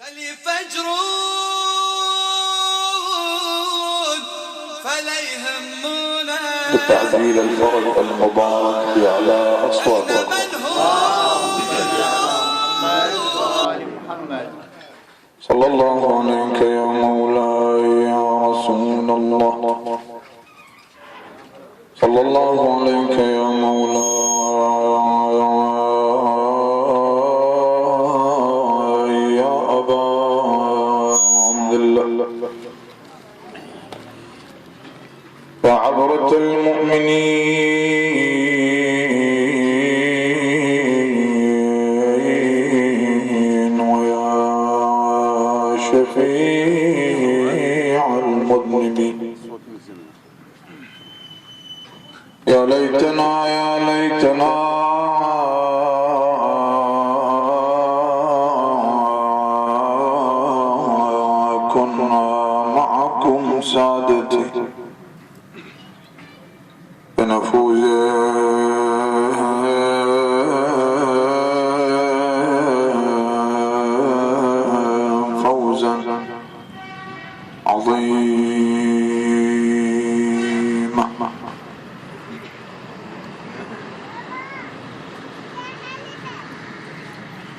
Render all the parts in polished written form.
الفجر فلا يهمنا بتعديل الفرج المبارك على أصواتكم. صلى الله عليك يا مولاي يا رسول الله، صلى الله عليك يا مولاي يا أبا عبد الله وعبرة المؤمنين ويا شفيع المذنبين. يا ليتنا يا ليتنا كنا معكم سادتي فنفوز فوزا عظيما.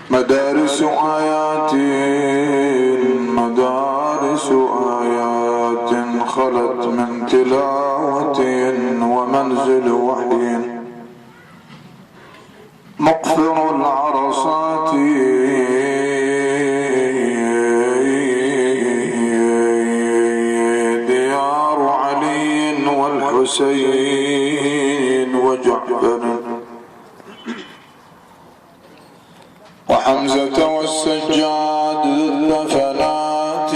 مدارس آيات مدارس آيات خلت من تلاوة ومنزل وحي مقفر العرصات ديار علي والحسين وجعفر وحمزة والسجاد الدفنات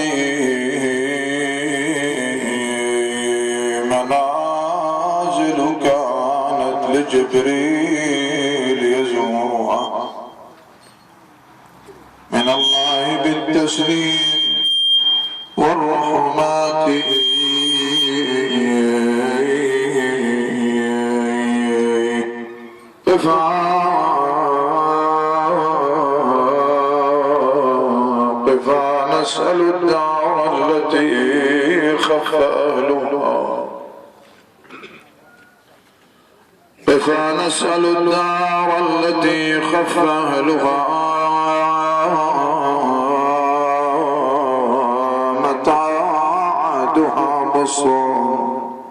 منازل كانت لجبريل يزورها من الله بالتسليم والرحمات. نسأل الدار التي خف أهلها نسأل الدار التي خف أهلها متى عادها بالصوم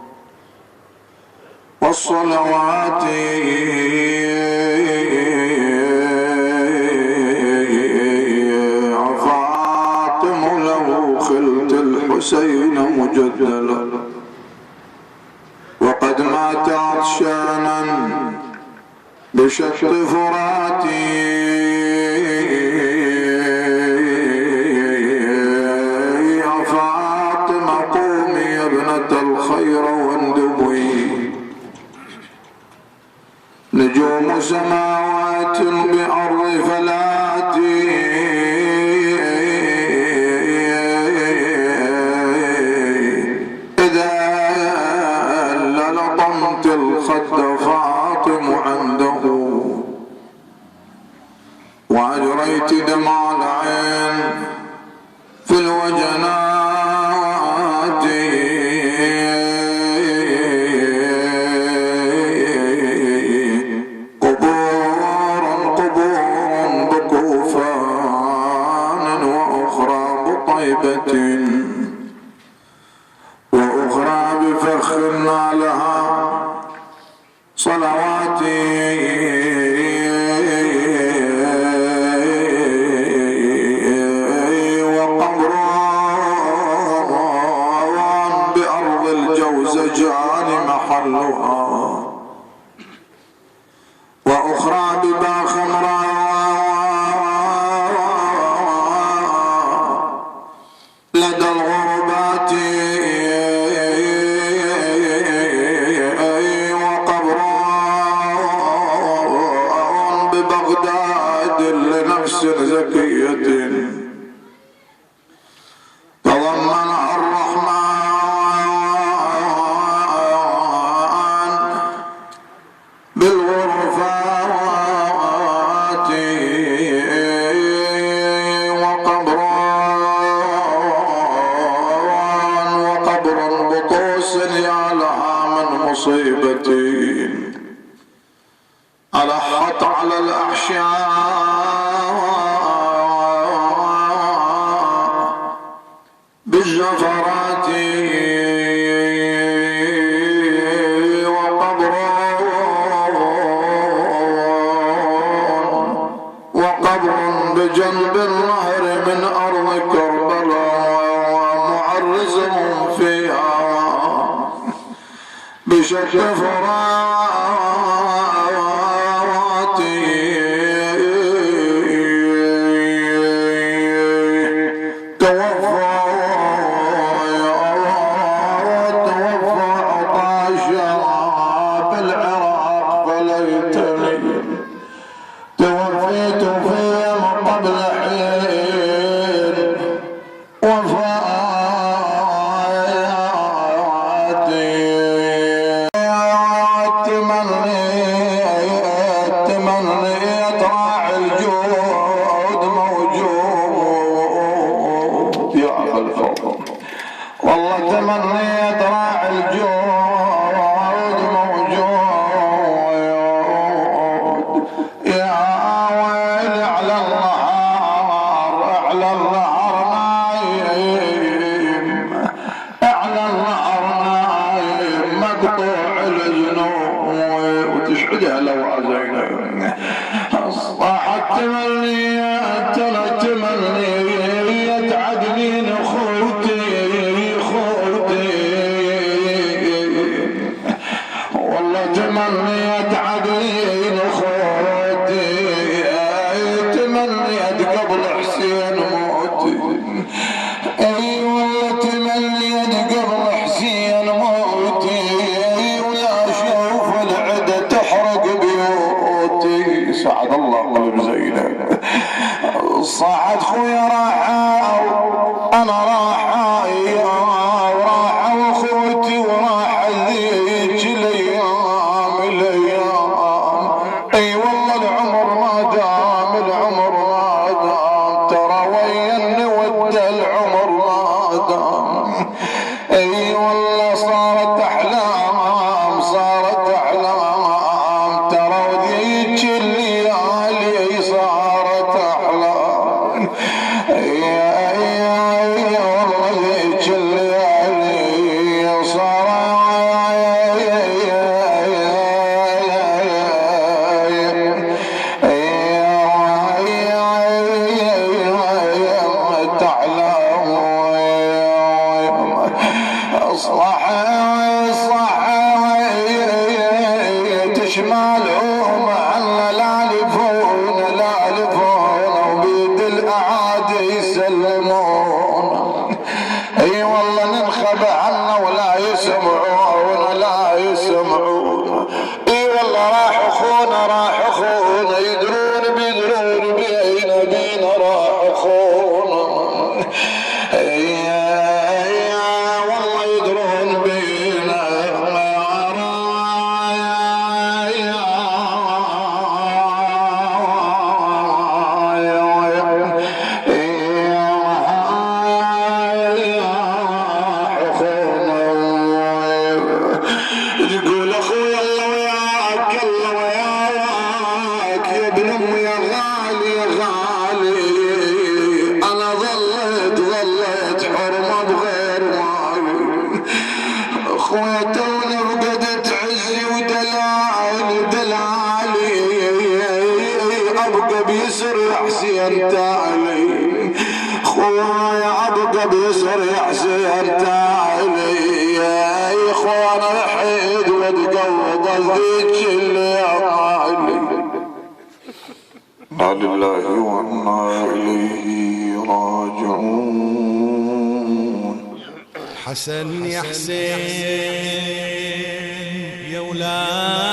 والصلوات خلت الحسين مجدلا وقد مات عطشانا بشق فراتي يا فاطمة قومي يا ابنة الخير واندبي نجوم سماوات بأرض فلاتي الخد فاطم عنده وأجريت دمع العين في الوجنات قبور بكوفان وأخرى بطيبة وأخرى بفخرنا لها صلواتي وقبر بأرض الجوزجان محلها وأخرى بباخمرا لدى الغربات لنفس زكية تضمنها الرحمن من أرض كربلاء ومعرزهم فيها بشق فراتي توفى عطاشا بالعراق فليتني توفيت فيهم قبل حين وفاتي تمنيت راعي الجود موجود يا أبا الفضل والله تمنيت راعي الجود موجود يا ويل على النهار نايم على النهار نايم مقطوع الجنون وتشعدها لو عزينا صاحت تمنيت عدنين خوتي والله تمنيت عدنين خوتي تمنيت قبل حسين موتي اي والله تمنيت قبل حسين موتي ولا اشوف العدا تحرق بيوتي سعد الله قلب زينب صاحت خويا راحة انا راحة وراحة واخوتي وراحة ذيك الايام اي والله العمر ما دام ترى وين ودى العمر ما دام اي والله صارت احلام ترى وذيك الليالي صارت احلام والله ذيك الليالي تشمالهم عنا لا لفون وبيد الاعادي يسلمون اي والله ننخب عنا ولا يسمعون اي والله راح اخونا يدرون بينا راح اخونا والله يدرون بينا يقول اخويا الله وياك يا ابن امي يا غالي انا ظليت حرمه بغير مالي اخويا توني فقدت عزي ودلالي ابقى بيسر يا حسين تالي خويا ابقى بيسر يا حسين تالي يا اخوانا الحيد واتقوض ذيك الليالي إنا لله وإنا إليه راجعون حسن يا حسين يا ولاد